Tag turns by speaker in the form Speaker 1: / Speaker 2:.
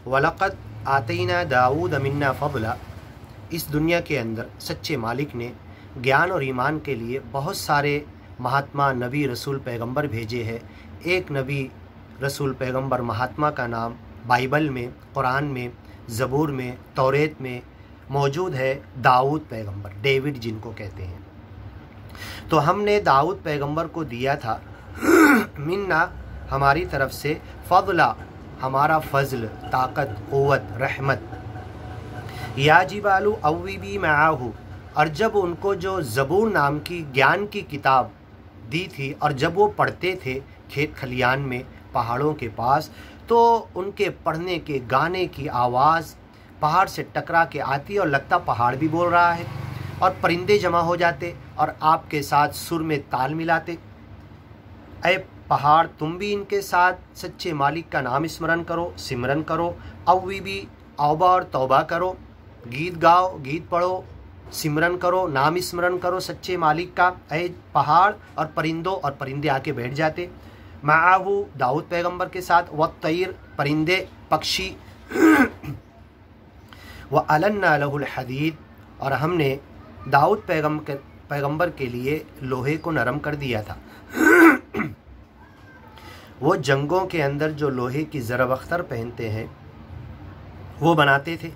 Speaker 1: वलक़द आतैना दाऊद मिन्ना फ़ज़ला। इस दुनिया के अंदर सच्चे मालिक ने ज्ञान और ईमान के लिए बहुत सारे महात्मा, नबी, रसूल, पैगंबर भेजे हैं। एक नबी, रसूल, पैगंबर, महात्मा का नाम बाइबल में, कुरान में, ज़बूर में, तौरेत में मौजूद है, दाऊद पैगंबर, डेविड जिनको कहते हैं। तो हमने दाऊद पैगंबर को दिया था मिन्ना, हमारी तरफ से, फ़ज़ला, हमारा फ़ज़ल, ताकत, क़ुव्वत, रहमत। या जिबालु अव्विबी मआहू, और जब उनको जो ज़बूर नाम की ज्ञान की किताब दी थी और जब वो पढ़ते थे खेत खलियान में, पहाड़ों के पास, तो उनके पढ़ने के गाने की आवाज़ पहाड़ से टकरा के आती और लगता पहाड़ भी बोल रहा है, और परिंदे जमा हो जाते और आपके साथ सुर में ताल मिलाते। ऐ पहाड़, तुम भी इनके साथ सच्चे मालिक का नाम स्मरण करो, सिमरन करो, अव्विबी, औबा और तौबा करो, गीत गाओ, गीत पढ़ो, सिमरन करो, नाम स्मरण करो सच्चे मालिक का। ऐ पहाड़ और परिंदों, और परिंदे आके बैठ जाते माहू, दाऊद पैगंबर के साथ, व तैर, परिंदे, पक्षी, व अलन्ना लहुल हदीद, और हमने दाऊद पैगंबर के लिए लोहे को नरम कर दिया था। वो जंगों के अंदर जो लोहे की ज़रब अख्तर पहनते हैं वो बनाते थे,